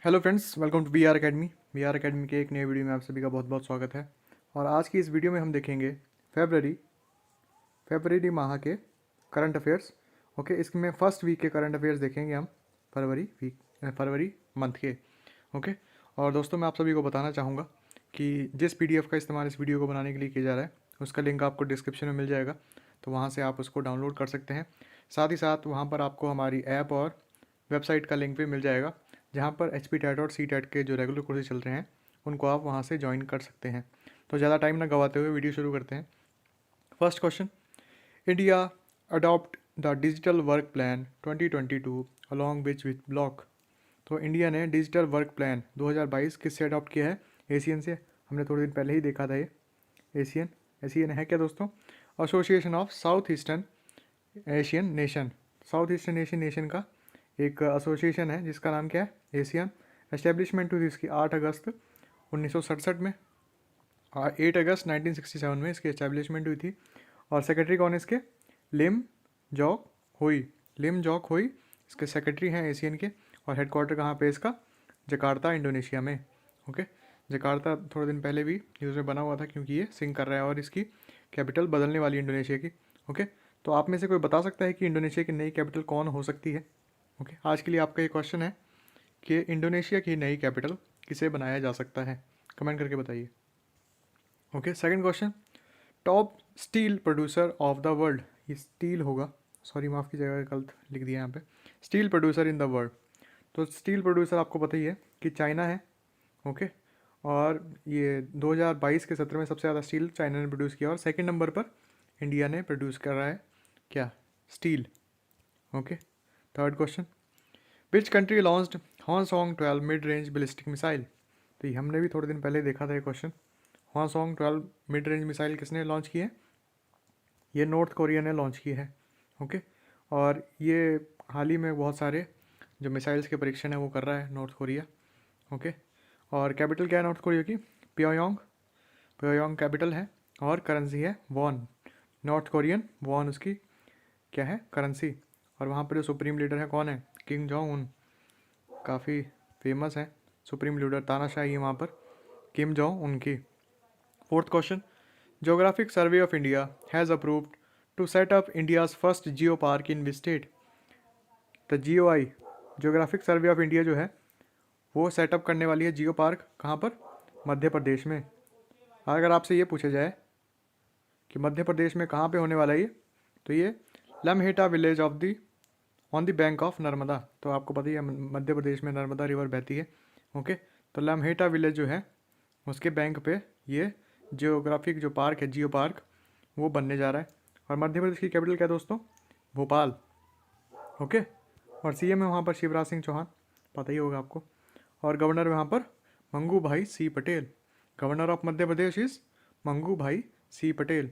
Hello friends, welcome to V R academy के एक नए वीडियो में आप सभी का बहुत बहुत स्वागत है। और आज की इस वीडियो में हम देखेंगे फेबररी फेबररी माह के करंट अफेयर्स। ओके, इसमें फर्स्ट वीक के करंट अफेयर्स देखेंगे हम फरवरी मंथ के। ओके, और दोस्तों मैं आप सभी को बताना चाहूँगा कि जिस पीडीएफ का इस्तेमाल इस वीडियो को बनाने के लिए किया जा रहा है उसका लिंक आपको डिस्क्रिप्शन में मिल जाएगा, तो वहाँ से आप उसको डाउनलोड कर सकते हैं। साथ ही साथ वहाँ पर आपको हमारी ऐप और वेबसाइट का लिंक भी मिल जाएगा, जहाँ पर एच पी टैट और सी टैट के जो रेगुलर कोर्सेज चल रहे हैं उनको आप वहाँ से ज्वाइन कर सकते हैं। तो ज़्यादा टाइम ना गवाते हुए वीडियो शुरू करते हैं। First question, India adopt the digital work plan 2022 along which block. तो इंडिया ने डिजिटल वर्क प्लान 2022 किससे अडॉप्ट किया है? एशियन से। हमने थोड़े दिन पहले ही देखा था ये। एशियन एशियन है क्या दोस्तों? Association of south eastern Asian nation. South eastern Asian nation का एक एसोसिएशन है जिसका नाम क्या है? एशियन। एस्टेब्लिशमेंट हुई थी इसकी 8 अगस्त 1967 में, और 8 अगस्त 1967 में इसकी एस्टेब्लिशमेंट हुई थी। और सेक्रेटरी कौन है इसके? लिम जॉक हुई। लिम जॉक हुई इसके सेक्रेटरी हैं एशियन के। और हेडक्वार्टर कहाँ पे इसका? जकार्ता, इंडोनेशिया में। ओके, जकार्ता थोड़े दिन पहले भी न्यूज़ में बना हुआ था क्योंकि ये सिंक कर रहा है और इसकी कैपिटल बदलने वाली इंडोनेशिया की। ओके, तो आप में से कोई बता सकता है कि इंडोनेशिया की नई कैपिटल कौन हो सकती है? ओके, आज के लिए आपका ये क्वेश्चन है कि इंडोनेशिया की नई कैपिटल किसे बनाया जा सकता है? कमेंट करके बताइए। Okay, second question, top steel producer of the world. ये स्टील होगा, सॉरी माफ़ कीजिएगा, गलत लिख दिया यहाँ पे। Steel producer in the world. तो स्टील प्रोड्यूसर आपको पता ही है कि चाइना है। ओके, और ये 2022 के सत्र में सबसे ज़्यादा स्टील चाइना ने प्रोड्यूस किया, और सेकंड नंबर पर इंडिया ने प्रोड्यूस कर रहा है क्या? Steel. Okay, third question, which country launched Hwasong 12 mid range ballistic missile. तो ये हमने भी थोड़े दिन पहले देखा था ये question. Hwasong 12 mid range missile किसने लॉन्च की है? ये नॉर्थ कोरिया ने लॉन्च की है। ओके, और ये हाल ही में बहुत सारे जो मिसाइल्स के परीक्षण है वो कर रहा है नॉर्थ कोरिया। ओके, और कैपिटल क्या है नॉर्थ कोरिया की? प्योयोंग। प्योयोंग कैपिटल है, और करेंसी है वॉन। नॉर्थ कोरियन वॉन उसकी क्या है? करेंसी। और वहाँ पर जो सुप्रीम लीडर है कौन है? Kim Jong Un. काफ़ी फेमस है सुप्रीम लीडर, तानाशाही है वहाँ पर, किम जोंग उनकी। Fourth question, geographic survey of India has approved to set up India's first geo park in which state. The GOI, geographic survey of India जो है वो सेटअप करने वाली है जियो पार्क, कहाँ पर? मध्य प्रदेश में। अगर आपसे ये पूछा जाए कि मध्य प्रदेश में कहाँ पे होने वाला है ये, तो ये Lamheta village of the on the bank of Narmada. तो आपको पता ही है मध्य प्रदेश में नर्मदा रिवर बहती है। ओके, तो लम्हेटा विलेज जो है उसके बैंक पे ये जियोग्राफिक जो पार्क है, जियो पार्क, वो बनने जा रहा है। और मध्य प्रदेश की कैपिटल क्या है दोस्तों? भोपाल। ओके, और सीएम है वहाँ पर शिवराज सिंह चौहान, पता ही होगा आपको। और गवर्नर वहाँ पर Mangu Bhai C Patel. Governor of Madhya Pradesh is Mangu Bhai C Patel.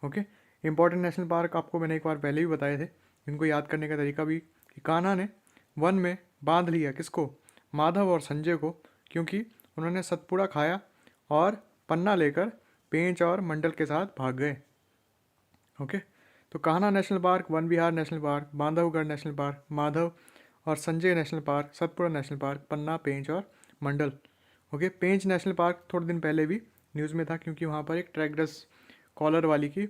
Okay, important national park आपको मैंने एक बार पहले भी बताए थे, इनको याद करने का तरीका भी कि कान्हा ने वन में बांध लिया किसको? माधव और संजय को, क्योंकि उन्होंने सतपुड़ा खाया और पन्ना लेकर पेंच और मंडल के साथ भाग गए। ओके, तो Kanha national park, Van Vihar national park, Bandhavgarh national park, Madhav और Sanjay national park, Satpura national park, Panna, Pench और Mandla. Okay, Pench national park थोड़े दिन पहले भी न्यूज़ में था क्योंकि वहाँ पर एक ट्रैगडस कॉलर वाली की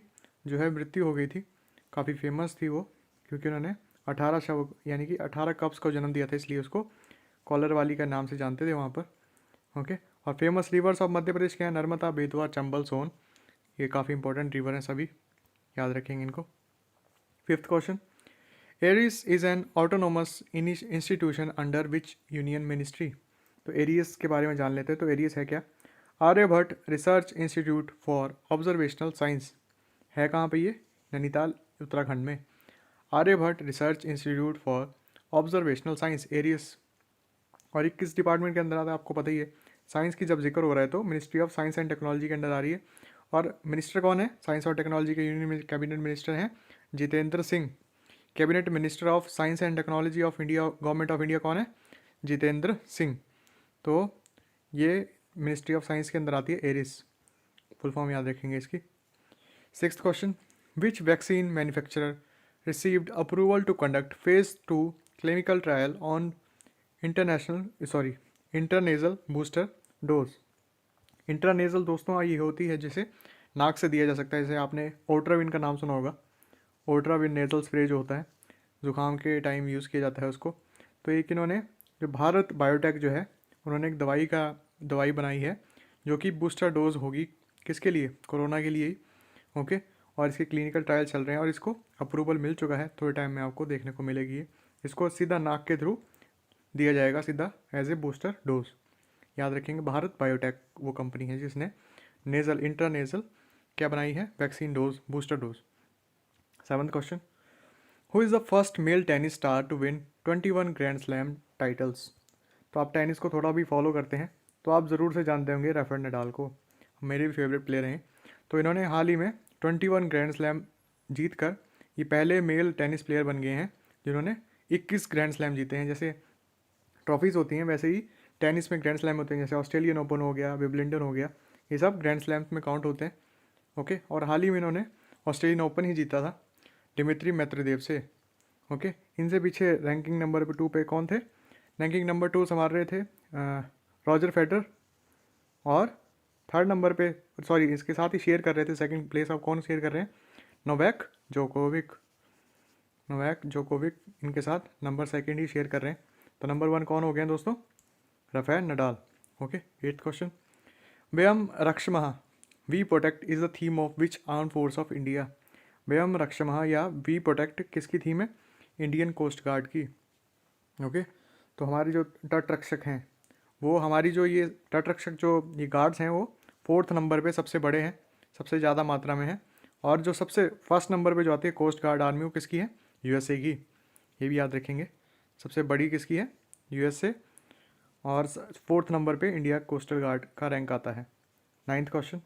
जो है मृत्यु हो गई थी। काफ़ी फेमस थी वो क्योंकि उन्होंने 18 शव यानी कि 18 कप्स को जन्म दिया था, इसलिए उसको कॉलर वाली का नाम से जानते थे वहाँ पर। ओके, और फेमस रिवर्स ऑफ मध्य प्रदेश क्या है? नर्मदा, बेतवा, चंबल, सोन। ये काफ़ी इंपॉर्टेंट रिवर हैं, सभी याद रखेंगे इनको। Fifth question, ARIES is an autonomous institution under which union ministry. तो एरियस के बारे में जान लेते हैं। तो एरियस है क्या? Aryabhatta research institute for observational science. है कहाँ पे ये? नैनीताल, उत्तराखंड में। Aryabhatta research institute for observational science, ARIES. और ये किस डिपार्टमेंट के अंदर आता है आपको पता ही है। साइंस की जब जिक्र हो रहा है तो ministry of science and technology के अंदर आ रही है। और मिनिस्टर कौन है साइंस और टेक्नोलॉजी के? यूनियन कैबिनेट मिनिस्टर हैं Jitendra Singh. Cabinet minister of science and technology of India, government of India कौन है? जितेंद्र सिंह। तो ये मिनिस्ट्री ऑफ साइंस के अंदर आती है एरिस, फुल फॉर्म याद रखेंगे इसकी। Sixth question, which vaccine manufacturer received approval to conduct phase 2 clinical trial on international intranasal booster dose. Intranasal दोस्तों ये होती है जिसे नाक से दिया जा सकता है, जैसे आपने ओट्राविन का नाम सुना होगा। ओट्राविन नेजल स्प्रे जो होता है, ज़ुकाम के टाइम यूज़ किया जाता है उसको। तो एक इन्होंने जो भारत बायोटेक जो है, उन्होंने एक दवाई बनाई है जो कि बूस्टर डोज होगी। किसके लिए? कोरोना के लिए ही। ओके, और इसके क्लिनिकल ट्रायल चल रहे हैं और इसको अप्रूवल मिल चुका है, थोड़े टाइम में आपको देखने को मिलेगी। इसको सीधा नाक के थ्रू दिया जाएगा, सीधा एज ए बूस्टर डोज। याद रखेंगे, भारत बायोटेक वो कंपनी है जिसने नेजल इंटरनेजल क्या बनाई है, vaccine dose, booster dose. 7th question, who is the first male tennis star to win 21 grand slam titles. तो आप टेनिस को थोड़ा भी फॉलो करते हैं तो आप ज़रूर से जानते होंगे राफेल नडाल को, मेरे भी फेवरेट प्लेयर हैं। तो इन्होंने हाल ही में 21 ग्रैंड स्लैम जीत कर ये पहले मेल टेनिस प्लेयर बन गए हैं जिन्होंने 21 ग्रैंड स्लैम जीते हैं। जैसे ट्रॉफीज़ होती हैं वैसे ही टेनिस में ग्रैंड स्लैम होते हैं, जैसे ऑस्ट्रेलियन ओपन हो गया, विंबलडन हो गया, ये सब ग्रैंड स्लैम्स में काउंट होते हैं। ओके, और हाल ही में इन्होंने ऑस्ट्रेलियन ओपन ही जीता था डिमित्री मेद्वेदेव से। ओके, इनसे पीछे रैंकिंग नंबर 2 पे कौन थे? रैंकिंग नंबर 2 संभाल रहे थे रॉजर फेडरर, और थर्ड नंबर पे, सॉरी इसके साथ ही शेयर कर रहे थे सेकंड प्लेस। आप कौन शेयर कर रहे हैं? नोवैक जोकोविक इनके साथ नंबर सेकंड ही शेयर कर रहे हैं। तो नंबर 1 कौन हो गए दोस्तों? Rafael Nadal. Okay, 8th question, व्ययम रक्षमः we protect is the theme of which arm force of India. व्ययम रक्षमः या वी प्रोटेक्ट किसकी थीम है? इंडियन कोस्ट गार्ड की। ओके, तो हमारी जो तट रक्षक हैं वो, हमारी जो ये तट रक्षक जो ये गार्ड्स हैं वो 4th नंबर पे सबसे बड़े हैं, सबसे ज़्यादा मात्रा में है। और जो सबसे फर्स्ट नंबर पे जो आती है कोस्ट गार्ड आर्मी, वो किसकी है? यूएसए की। ये भी याद रखेंगे, सबसे बड़ी किसकी है? यूएसए। और 4th नंबर पे इंडिया कोस्टल गार्ड का रैंक आता है। 9th question,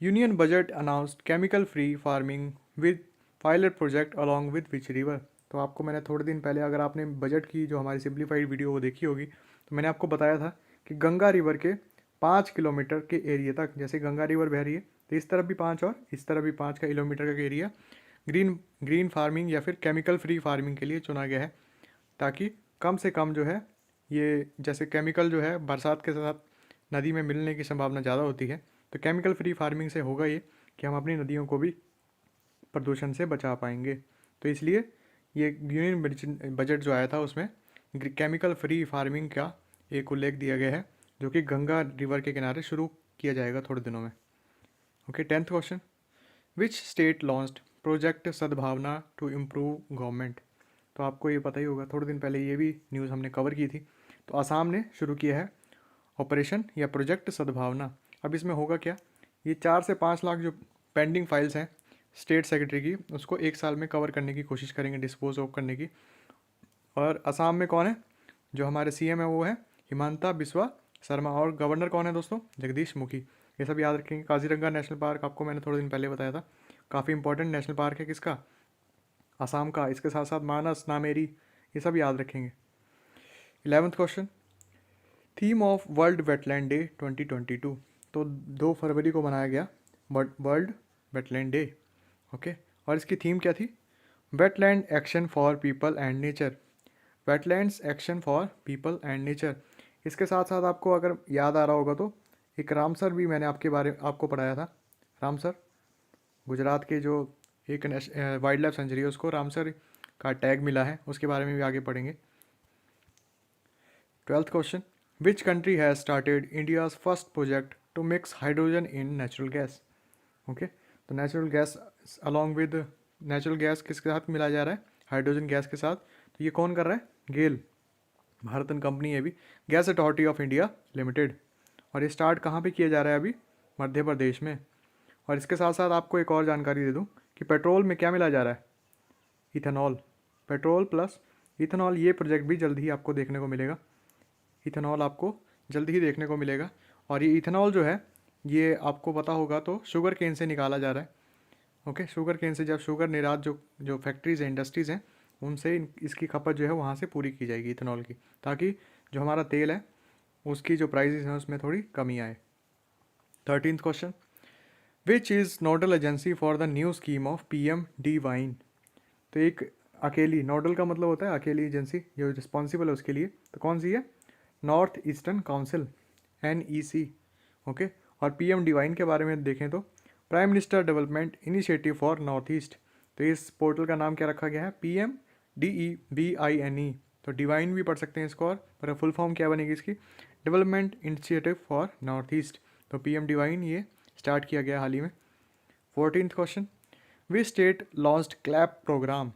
union budget announced chemical free farming with pilot project along with which river. तो आपको मैंने थोड़े दिन पहले, अगर आपने बजट की जो हमारी सिंप्लीफाइड वीडियो वो देखी होगी, तो मैंने आपको बताया था कि गंगा रिवर के 5 किलोमीटर के एरिया तक, जैसे गंगा रिवर बह रही है तो इस तरफ भी 5 और इस तरफ भी 5 का किलोमीटर का एरिया ग्रीन फार्मिंग या फिर केमिकल फ्री फार्मिंग के लिए चुना गया है, ताकि कम से कम जो है ये, जैसे केमिकल जो है बरसात के साथ नदी में मिलने की संभावना ज़्यादा होती है, तो केमिकल फ्री फार्मिंग से होगा ये कि हम अपनी नदियों को भी प्रदूषण से बचा पाएंगे। तो इसलिए ये यूनियन बजट जो आया था उसमें केमिकल फ्री फार्मिंग का एक उल्लेख दिया गया है, जो कि गंगा रिवर के किनारे शुरू किया जाएगा थोड़े दिनों में। Okay, 10th question, which state launched project सद्भावना टू इम्प्रूव गवर्नमेंट। तो आपको ये पता ही होगा, थोड़े दिन पहले ये भी न्यूज़ हमने कवर की थी। तो आसाम ने शुरू किया है ऑपरेशन या प्रोजेक्ट सद्भावना। अब इसमें होगा क्या? ये 4 से 5 लाख जो पेंडिंग फाइल्स हैं स्टेट सेक्रेटरी की, उसको 1 साल में कवर करने की कोशिश करेंगे, डिस्पोज ऑफ करने की। और असम में कौन है? जो हमारे सीएम है वो है हिमंता बिस्वा शर्मा, और गवर्नर कौन है दोस्तों? जगदीश मुखी। ये सब याद रखेंगे। काजीरंगा नेशनल पार्क आपको मैंने थोड़े दिन पहले बताया था, काफ़ी इंपॉर्टेंट नेशनल पार्क है। किसका? असम का। इसके साथ साथ मानस, नामेरी, ये सब याद रखेंगे। 11th question, theme of world wetland day 2022। तो 2 फरवरी को मनाया गया वर्ल्ड वेटलैंड डे। ओके, और इसकी थीम क्या थी? Wetland action for people and nature. Wetlands action for people and nature. इसके साथ साथ आपको अगर याद आ रहा होगा तो एक रामसर भी मैंने आपको पढ़ाया था। रामसर गुजरात के जो एक वाइल्ड लाइफ सेंचुरी है, उसको रामसर का टैग मिला है, उसके बारे में भी आगे पढ़ेंगे। 12th question, which country has started India's first project to mix hydrogen in natural gas. Okay, तो natural gas along with natural gas किसके साथ मिलाया जा रहा है? हाइड्रोजन गैस के साथ। तो ये कौन कर रहा है? गेल, भारतन कंपनी है भी, gas authority of India limited. और ये स्टार्ट कहाँ पे किया जा रहा है? अभी मध्य प्रदेश में। और इसके साथ साथ आपको एक और जानकारी दे दूँ कि पेट्रोल में क्या मिला जा रहा है? इथेनॉल। पेट्रोल प्लस इथेनॉल, ये प्रोजेक्ट भी जल्द ही आपको देखने को मिलेगा। इथेनॉल आपको जल्द ही देखने को मिलेगा। और ये इथेनॉल जो है, ये आपको पता होगा तो शुगर केन से निकाला जा रहा है। ओके, शुगर केन से जब शुगर निर्यात जो फैक्ट्रीज़ हैं, इंडस्ट्रीज़ हैं, उनसे इसकी खपत जो है वहाँ से पूरी की जाएगी इथेनॉल की, ताकि जो हमारा तेल है उसकी जो प्राइसेस हैं उसमें थोड़ी कमी आए। 13th question, which is nodal agency for the new scheme of PM-D wine. तो एक अकेली, नोडल का मतलब होता है अकेली एजेंसी जो रिस्पॉन्सिबल है उसके लिए, तो कौन सी है? North eastern council, NEC। Okay, और PM डिवाइन के बारे में देखें तो prime minister development initiative for north east. तो इस पोर्टल का नाम क्या रखा गया है? PMDEVINE। तो डिवाइन भी पढ़ सकते हैं इसको, और पर फुल फॉर्म क्या बनेगी इसकी? Development initiative for north east. तो PM डिवाइन ये स्टार्ट किया गया हाल ही में। 14th question, which state launched CLAP program?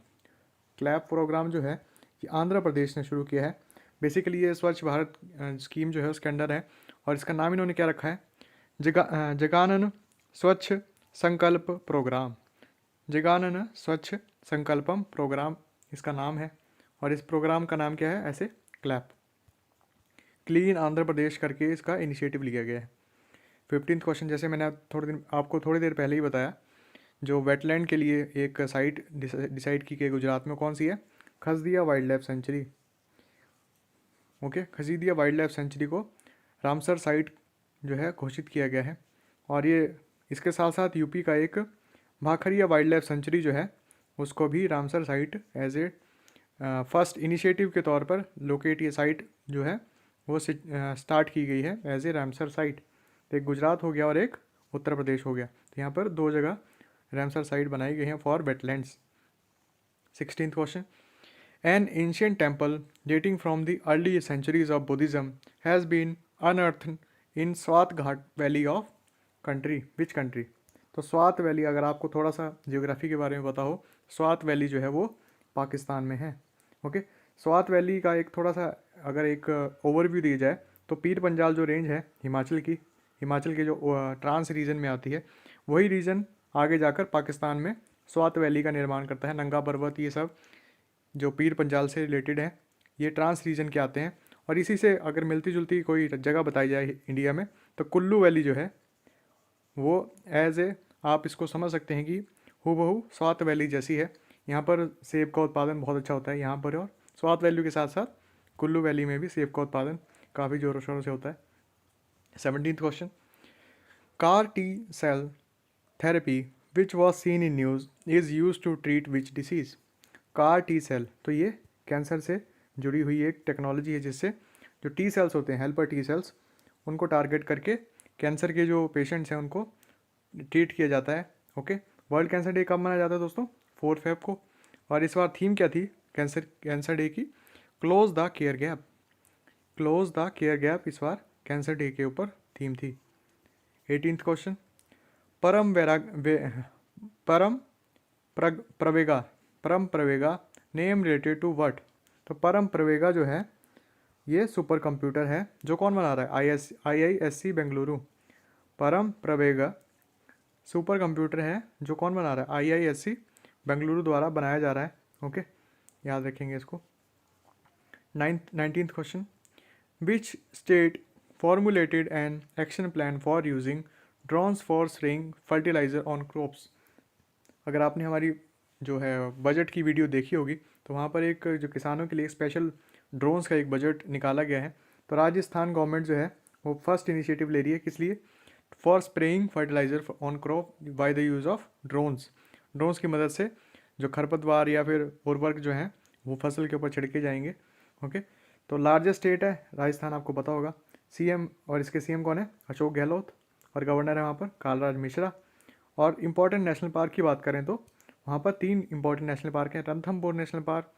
CLAP program जो है ये आंध्र प्रदेश ने शुरू किया है। बेसिकली ये स्वच्छ भारत स्कीम जो है उसके अंडर है, और इसका नाम इन्होंने क्या रखा है? जगानन स्वच्छ संकल्प प्रोग्राम। जगानन स्वच्छ संकल्पम प्रोग्राम इसका नाम है, और इस प्रोग्राम का नाम क्या है? ऐसे क्लैप, क्लीन आंध्र प्रदेश करके इसका इनिशिएटिव लिया गया है। 15th क्वेश्चन, जैसे मैंने आपको थोड़ी देर पहले ही बताया, जो वेटलैंड के लिए एक साइट डिसाइड की गई गुजरात में, कौन सी है? Khasadiya wildlife sanctuary. Okay, Khasadiya wildlife sanctuary को रामसर साइट जो है घोषित किया गया है। और ये इसके साथ साथ यूपी का एक भाखरिया वाइल्ड लाइफ सेंचुरी जो है उसको भी Ramsar site as a first initiative के तौर पर लोकेट, ये साइट जो है वो स्टार्ट की गई है एज ए रामसर साइट। तो एक गुजरात हो गया और एक उत्तर प्रदेश हो गया, तो यहाँ पर 2 जगह रामसर साइट बनाई गई हैं for wetlands. 16th question, an ancient temple dating from the early centuries of Buddhism has been unearthed in Swat घाट valley of country, which country? तो स्वात वैली, अगर आपको थोड़ा सा जियोग्राफी के बारे में पता हो, स्वात वैली जो है वो पाकिस्तान में है। ओके, स्वात वैली का एक थोड़ा सा अगर एक ओवरव्यू दिया जाए तो पीर पंजाल जो रेंज है हिमाचल के जो ट्रांस रीजन में आती है, वही रीजन आगे जाकर पाकिस्तान में स्वात वैली का निर्माण करता है। नंगा पर्वत, ये सब जो पीर पंजाल से रिलेटेड है, ये ट्रांस रीजन के आते हैं। और इसी से अगर मिलती जुलती कोई जगह बताई जाए इंडिया में, तो कुल्लू वैली जो है वो एज ए, आप इसको समझ सकते हैं कि हूबहू स्वात वैली जैसी है। यहाँ पर सेब का उत्पादन बहुत अच्छा होता है यहाँ पर, और स्वात वैली के साथ साथ कुल्लू वैली में भी सेब का उत्पादन काफ़ी ज़ोरों शोरों से होता है। 17th question, CAR T cell therapy which was seen in news is use to treat which disease? CAR T cell, तो ये कैंसर से जुड़ी हुई एक टेक्नोलॉजी है जिससे जो टी सेल्स होते हैं, हेल्पर टी सेल्स, उनको टारगेट करके कैंसर के जो पेशेंट्स हैं उनको ट्रीट किया जाता है। ओके, वर्ल्ड कैंसर डे कब मनाया जाता है दोस्तों? 4 फेब को। और इस बार थीम क्या थी कैंसर डे की? Close the care gap. Close the care gap इस बार कैंसर डे के ऊपर थीम थी। 18th question, Param Pravega name related to what? तो परम प्रवेगा जो है ये सुपर कंप्यूटर है, जो कौन बना रहा है? IISc बेंगलुरु। परम प्रवेगा सुपर कंप्यूटर है जो कौन बना रहा है? IISc बेंगलुरु द्वारा बनाया जा रहा है। ओके, याद रखेंगे इसको। 19th question, which state formulated an action plan for using drones for spraying fertiliser on crops? अगर आपने हमारी जो है बजट की वीडियो देखी होगी तो वहाँ पर एक जो किसानों के लिए स्पेशल ड्रोन्स का एक बजट निकाला गया है। तो राजस्थान गवर्नमेंट जो है वो फर्स्ट इनिशिएटिव ले रही है, किस लिए? For spraying fertiliser on crop by the use of drones. Drones की मदद से जो खरपतवार या फिर उर्वरक जो हैं वो फसल के ऊपर छिड़के जाएंगे। ओके, तो लार्जेस्ट स्टेट है राजस्थान, आपको पता होगा। CM, और इसके CM कौन है? अशोक गहलोत, और गवर्नर है वहाँ पर कालराज मिश्रा। और इम्पॉर्टेंट नेशनल पार्क की बात करें तो वहाँ पर 3 इम्पॉर्टेंट नेशनल पार्क हैं, Ranthambore national park,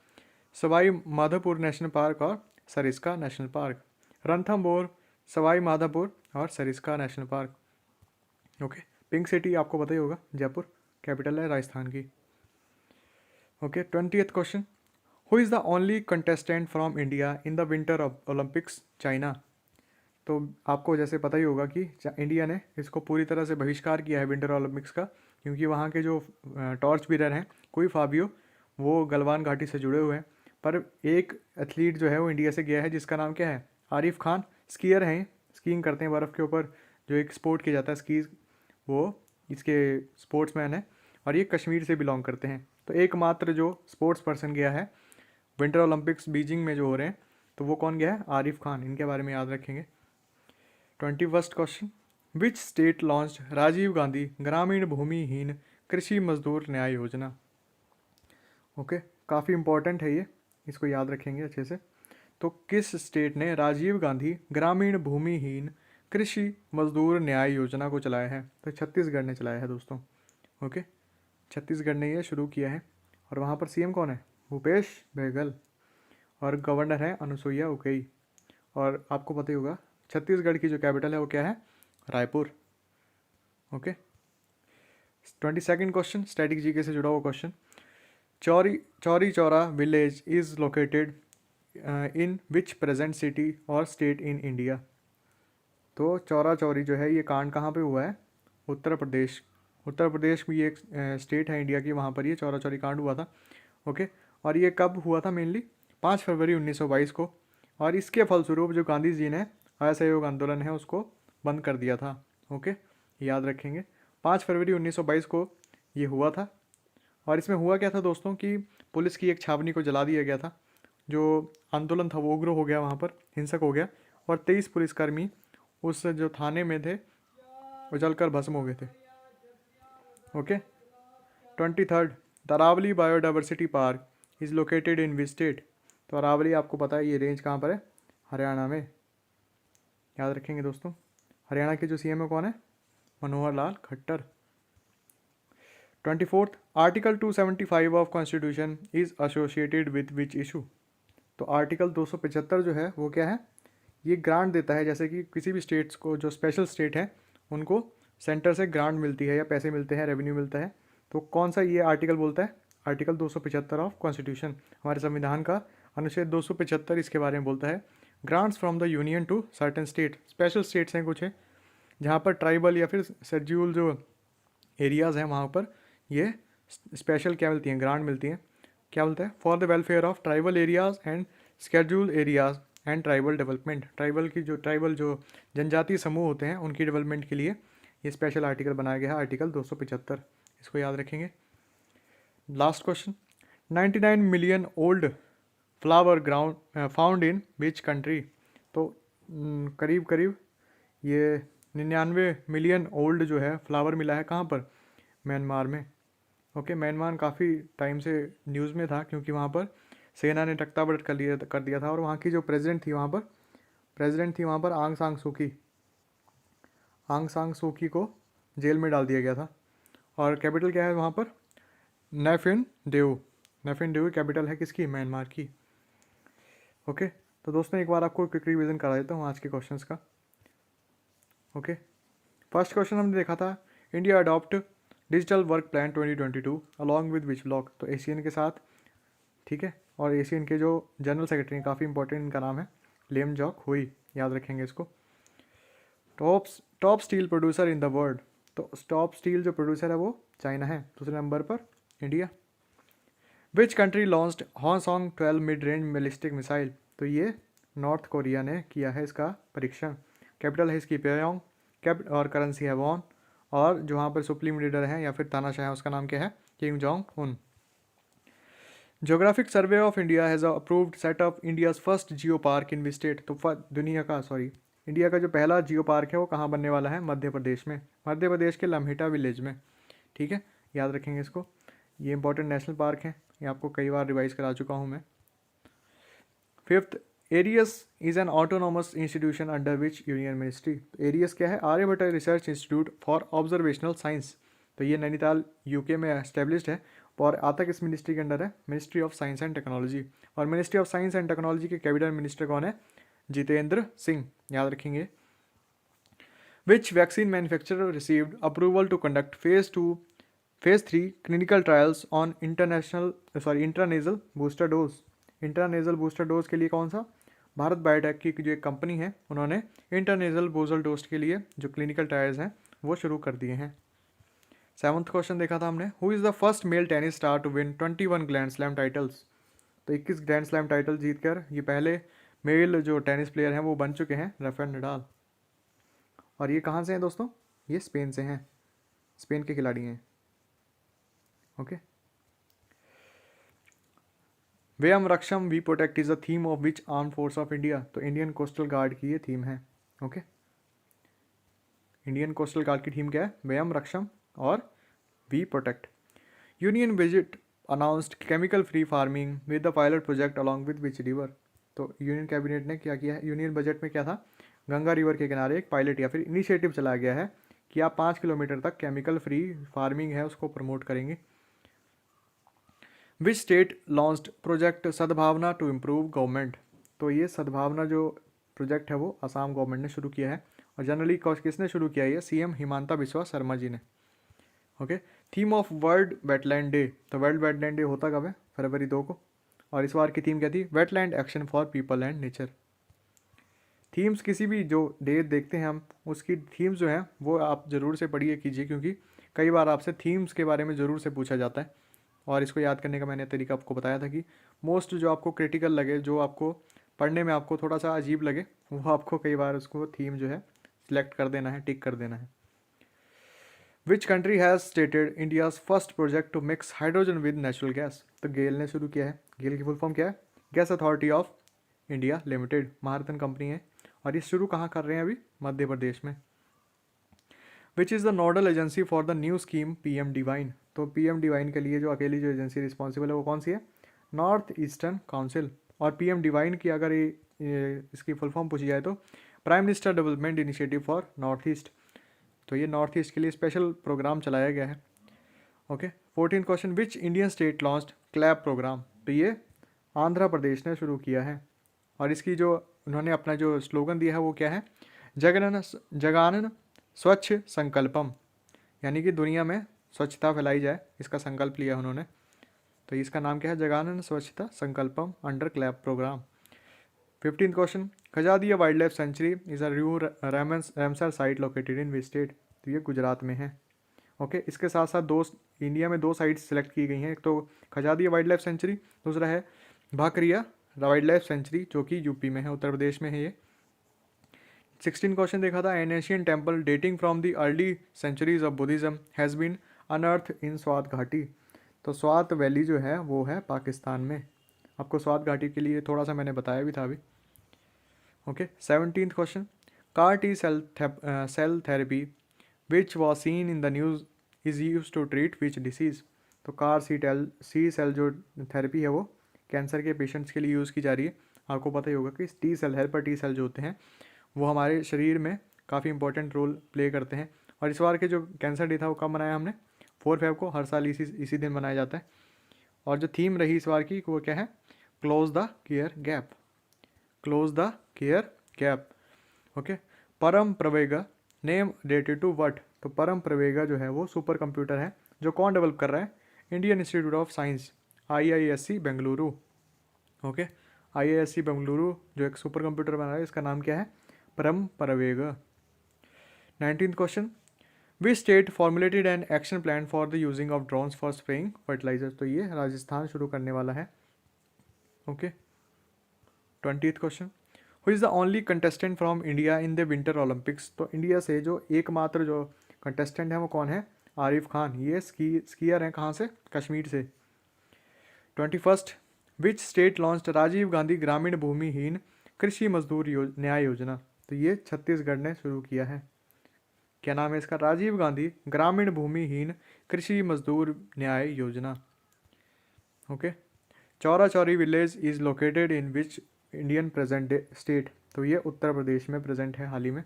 Sawai Madhopur national park और सरिस्का नेशनल पार्क। रणथंभौर, सवाई माधोपुर और Sariska national park. Okay, pink city आपको पता ही होगा, जयपुर कैपिटल है राजस्थान की। Okay, 20th question, who is the only contestant from India in the winter Olympics China? तो आपको जैसे पता ही होगा कि इंडिया ने इसको पूरी तरह से बहिष्कार किया है विंटर ओलंपिक्स का, क्योंकि वहाँ के जो टॉर्च बीरर हैं कोई फाबियो, वो गलवान घाटी से जुड़े हुए हैं। पर एक एथलीट जो है वो इंडिया से गया है, जिसका नाम क्या है? आरिफ खान। स्कीयर हैं, स्कीइंग करते हैं बर्फ़ के ऊपर, जो एक स्पोर्ट किया जाता है स्कीज, वो इसके स्पोर्ट्समैन है, और ये कश्मीर से बिलोंग करते हैं। तो एकमात्र जो स्पोर्ट्स पर्सन गया है विंटर ओलंपिक्स बीजिंग में जो हो रहे हैं, तो वो कौन गया है? आरिफ खान। इनके बारे में याद रखेंगे। 21st question, which state launched Rajiv Gandhi Grameen Bhumihin कृषि मजदूर न्याय योजना? ओके, काफ़ी इंपॉर्टेंट है ये, इसको याद रखेंगे अच्छे से। तो किस स्टेट ने राजीव गांधी ग्रामीण भूमिहीन कृषि मजदूर न्याय योजना को चलाया है? तो छत्तीसगढ़ ने चलाया है दोस्तों। ओके, छत्तीसगढ़ ने ये शुरू किया है। और वहाँ पर सीएम कौन है? भूपेश बघेल। और गवर्नर है अनुसुईया उइके। और आपको पता ही होगा छत्तीसगढ़ की जो कैपिटल है वो क्या है? Raipur. Okay, 22nd question, static GK से जुड़ा हुआ question. Chauri Chaura village is located in which present city और स्टेट इन इंडिया? तो चौरा चौरी जो है ये कांड कहाँ पे हुआ है? उत्तर प्रदेश। उत्तर प्रदेश में ये एक स्टेट है इंडिया की, वहाँ पर ये चौरा चौरी कांड हुआ था। ओके, और ये कब हुआ था? मेनली 5 फरवरी 1922 को। और इसके फलस्वरूप जो गांधी जी ने असहयोग आंदोलन है उसको बंद कर दिया था। ओके, याद रखेंगे 5 फरवरी 1922 को ये हुआ था। और इसमें हुआ क्या था दोस्तों कि पुलिस की एक छावनी को जला दिया गया था। जो आंदोलन था वो उग्र हो गया, वहाँ पर हिंसक हो गया। और 23 पुलिसकर्मी उस जो थाने में थे वो जलकर भस्म हो गए थे। Okay, 23rd, the Aravalli biodiversity park is located in which state? तो अरावली आपको पता है ये रेंज कहाँ पर है? हरियाणा में। याद रखेंगे दोस्तों। हरियाणा के जो सीएम है कौन है? Manohar Lal Khattar. 24th, article 275 of constitution is associated with which issue? तो आर्टिकल 275 जो है वो क्या है? ये ग्रांट देता है, जैसे कि किसी भी स्टेट्स को जो स्पेशल स्टेट है उनको सेंटर से ग्रांट मिलती है या पैसे मिलते हैं, रेवेन्यू मिलता है। तो कौन सा ये आर्टिकल बोलता है? आर्टिकल 275 ऑफ कॉन्स्टिट्यूशन, हमारे संविधान का अनुच्छेद 275 इसके बारे में बोलता है। Grants from the union to certain state, special status हैं कुछ है जहाँ पर ट्राइबल या फिर शेड्यूल जो एरियाज़ हैं वहाँ पर ये स्पेशल क्या मिलती हैं? ग्रांट मिलती हैं। क्या बोलता है? For the welfare of tribal areas and schedule areas and tribal development. Tribal जो जनजातीय समूह होते हैं उनकी डेवलपमेंट के लिए ये स्पेशल आर्टिकल बनाया गया है, आर्टिकल 275। इसको याद रखेंगे। Last question, 99 million old flower ground found in which country? तो करीब करीब ये 99 मिलियन ओल्ड जो है फ्लावर मिला है कहाँ पर? म्यांमार में। ओके, म्यांमार काफ़ी टाइम से न्यूज़ में था क्योंकि वहाँ पर सेना ने तख्तापलट कर दिया था। और वहाँ की जो प्रेसिडेंट थी वहाँ पर आंग सांग सूकी को जेल में डाल दिया गया था। और कैपिटल क्या है वहाँ पर? नैफिन देव कैपिटल है किसकी? म्यांमार की। ओके, तो दोस्तों एक बार आपको क्विक रिवीजन करा देता हूँ आज के क्वेश्चंस का। ओके, फर्स्ट क्वेश्चन हमने देखा था, India adopt digital work plan 2022 along with which block? तो एशियन के साथ, ठीक है। और एशियन के जो जनरल सेक्रेटरी हैं, काफ़ी इंपॉर्टेंट इनका नाम है, लेम जॉक हुई, याद रखेंगे इसको। Top steel producer in the world? तो टॉप स्टील जो प्रोड्यूसर है वो चाइना है। दूसरे नंबर पर India. Which country launched Hwasong 12 mid range ballistic missile? तो ये नॉर्थ कोरिया ने किया है इसका परीक्षण। कैपिटल है इसकी प्योंगयांग, और करेंसी है वॉन। और जो वहाँ पर सुप्रीम लीडर है या फिर तानाशाह है उसका नाम क्या है? Kim Jong Un. Geographic survey of India has approved set of India's first geo park in which state? तो इंडिया का जो पहला जियो पार्क है वो कहाँ बनने वाला है? मध्य प्रदेश में। मध्य प्रदेश के लम्हेटा विलेज में, ठीक है, याद रखेंगे इसको। ये इंपॉर्टेंट नेशनल पार्क है, ये आपको कई बार रिवाइज करा चुका हूँ मैं। 5th, ARIES is an autonomous institution under which union ministry? ARIES क्या है? Aryabhatta research institute for observational science. तो ये नैनीताल यूके में एस्टेब्लिश्ड है और आता किस मिनिस्ट्री के अंडर है? Ministry of science and technology. और ministry of science and technology के कैबिनेट मिनिस्टर कौन है? जितेंद्र सिंह, याद रखेंगे। Which vaccine manufacturer received approval to conduct phase 3 clinical trials on intranasal booster dose? Intranasal booster dose के लिए कौन सा? भारत बायोटेक की जो एक कंपनी है उन्होंने इंटरनेजल बूस्टर डोज के लिए जो क्लिनिकल ट्रायल्स हैं वो शुरू कर दिए हैं। 7th क्वेश्चन देखा था हमने, who is the first male tennis star to win 21 grand slam titles? तो 21 ग्रैंड स्लैम टाइटल जीतकर ये पहले मेल जो टेनिस प्लेयर हैं वो बन चुके हैं, राफेल नडाल। और ये कहाँ से हैं दोस्तों? ये स्पेन से हैं, स्पेन के खिलाड़ी हैं। ओके, व्यम रक्षम we protect is the theme of which arm force of India? तो इंडियन कोस्टल गार्ड की ये थीम है। ओके, इंडियन कोस्टल गार्ड की थीम क्या है? व्यम रक्षम और we protect. Union visit announced chemical free farming with the pilot project along with which river? तो यूनियन कैबिनेट ने क्या किया है, यूनियन बजट में क्या था, गंगा रिवर के किनारे एक पायलट या फिर इनिशिएटिव चलाया गया है कि आप 5 किलोमीटर तक केमिकल फ्री फार्मिंग है उसको प्रमोट करेंगे। विच स्टेट लॉन्च्ड प्रोजेक्ट सद्भावना टू इम्प्रूव गवर्नमेंट। तो ये सद्भावना जो प्रोजेक्ट है वो असम गवर्नमेंट ने शुरू किया है, और जनरली किसने शुरू किया है, ये सीएम हिमांता बिस्वा शर्मा जी ने। Okay, theme of world wetland day. तो वर्ल्ड वेटलैंड डे होता कब है, फरवरी 2 को, और इस बार की थीम क्या थी, wetland action for people and nature. Themes किसी भी जो डे देखते हैं हम, उसकी थीम्स जो हैं वो आप ज़रूर से पढ़िए कीजिए, क्योंकि कई बार आपसे थीम्स के बारे में ज़रूर से पूछा जाता है। और इसको याद करने का मैंने तरीका आपको बताया था कि मोस्ट जो आपको क्रिटिकल लगे, जो आपको पढ़ने में आपको थोड़ा सा अजीब लगे, वो आपको कई बार उसको थीम जो है सिलेक्ट कर देना है, टिक कर देना है। Which country has stated India's first project to mix hydrogen with natural gas. तो गेल ने शुरू किया है। गेल की फुल फॉर्म क्या है, gas authority of India limited, Maharatna company है, और ये शुरू कहाँ कर रहे हैं, अभी मध्य प्रदेश में। Which is the nodal agency for the new scheme PM divine. तो पीएम डिवाइन के लिए जो अकेली जो एजेंसी रिस्पॉन्सिबल है वो कौन सी है, नॉर्थ ईस्टर्न काउंसिल। और पीएम डिवाइन की अगर ये इसकी फुल फॉर्म पूछी जाए तो prime minister development initiative for north east. तो ये नॉर्थ ईस्ट के लिए स्पेशल प्रोग्राम चलाया गया है। Okay, 14 question, which Indian state launched CLAP program. तो ये आंध्र प्रदेश ने शुरू किया है, और इसकी जो उन्होंने अपना जो स्लोगन दिया है वो क्या है, जगनन जगानन स्वच्छ संकल्पम, यानी कि दुनिया में स्वच्छता फैलाई जाए, इसका संकल्प लिया उन्होंने। तो इसका नाम क्या है, Jagananna Swachhata Sankalpam under clap program. 15 question, Khajadiya wildlife sanctuary is a रू Ramsar site located in which state. तो ये गुजरात में है। ओके, इसके साथ साथ इंडिया में 2 साइट्स सेलेक्ट की गई हैं, एक तो खजादिया वाइल्ड लाइफ सेंचुरी, दूसरा है भाकरिया वाइल्ड लाइफ सेंचुरी जो कि यूपी में है, उत्तर प्रदेश में है ये। 16 क्वेश्चन देखा था, an Asian temple dating from the early centuries of Buddhism has been unearth in Swat घाटी। तो स्वात वैली जो है वो है पाकिस्तान में। आपको स्वात घाटी के लिए थोड़ा सा मैंने बताया भी था अभी। Okay, 17th question, CAR T cell therapy which was seen in the news is use to treat which disease. तो कार सी सेल जो थेरेपी है वो कैंसर के पेशेंट्स के लिए यूज़ की जा रही है। आपको पता ही होगा कि T cell, helper T cell जो होते हैं वो हमारे शरीर में काफ़ी इंपॉर्टेंट रोल प्ले करते हैं। और इस बार के जो कैंसर डे था वो कब मनाया हमने, 4 फेब को, हर साल इसी दिन मनाया जाता है। और जो थीम रही इस बार की वो क्या है, close the care gap, close the care gap. Okay, Param Pravega name related to what. तो परम प्रवेगा जो है वो सुपर कंप्यूटर है, जो कौन डेवलप कर रहा है, Indian institute of science IISc Bengaluru. Okay, IISc Bengaluru जो एक सुपर कंप्यूटर बना रहा है, इसका नाम क्या है, Param Pravega. 19th question, which state formulated an action plan for the using of drones for spraying fertiliser. तो ये राजस्थान शुरू करने वाला है। Okay, 20th question, who is the only contestant from India in the winter Olympics. तो इंडिया से जो एकमात्र जो कंटेस्टेंट है वो कौन है, आरिफ खान। ये स्कीयर हैं, कहाँ से, कश्मीर से। 21st, which state launched Rajiv Gandhi Grameen Bhumihin कृषि मजदूर न्याय योजना। तो ये छत्तीसगढ़ ने शुरू किया है। क्या नाम है इसका, राजीव गांधी ग्रामीण भूमिहीन कृषि मजदूर न्याय योजना। Okay, Chaura Chauri village is located in which Indian present state. तो ये उत्तर प्रदेश में प्रेजेंट है हाल ही में।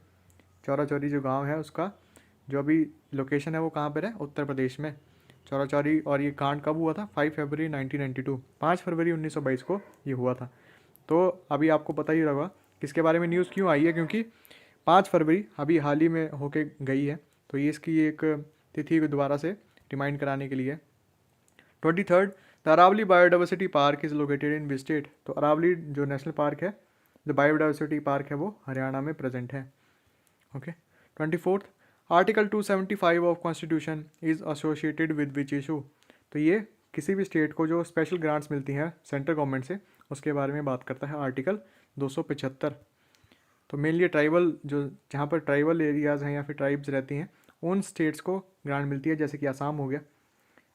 चौरा चौरी जो गांव है उसका जो अभी लोकेशन है वो कहाँ पर है, उत्तर प्रदेश में, चौरा चौरी। और ये कांड कब हुआ था, 5 फरवरी 1992, 5 फरवरी 1922 को ये हुआ था। तो अभी आपको पता ही होगा किसके बारे में न्यूज़ क्यों आई है, क्योंकि 5 फरवरी अभी हाल ही में होके गई है, तो ये इसकी एक तिथि को दोबारा से रिमाइंड कराने के लिए। 23rd, the Aravalli biodiversity park is located in which state. तो अरावली जो नेशनल पार्क है, जो बायोडाइवर्सिटी पार्क है वो हरियाणा में प्रेजेंट है। Okay, 24th, article 275 of constitution is associated with which issue. तो ये किसी भी स्टेट को जो स्पेशल ग्रांट्स मिलती हैं सेंट्रल गवर्नमेंट से, उसके बारे में बात करता है आर्टिकल 275। तो मेनली ट्राइबल जो, जहाँ पर ट्राइबल एरियाज़ हैं या फिर ट्राइब्स रहती हैं, उन स्टेट्स को ग्रांट मिलती है, जैसे कि आसाम हो गया,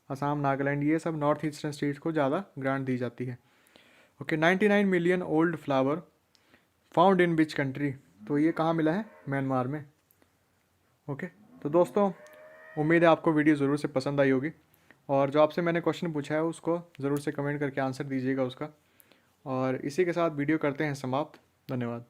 आसाम, नागालैंड, ये सब नॉर्थ ईस्टर्न स्टेट्स को ज़्यादा ग्रांट दी जाती है। Okay, 99 million old flower found in which country. तो ये कहाँ मिला है, म्यांमार में। ओके, तो दोस्तों उम्मीद है आपको वीडियो ज़रूर से पसंद आई होगी, और जो आपसे मैंने क्वेश्चन पूछा है उसको ज़रूर से कमेंट करके आंसर दीजिएगा उसका। और इसी के साथ वीडियो करते हैं समाप्त। धन्यवाद।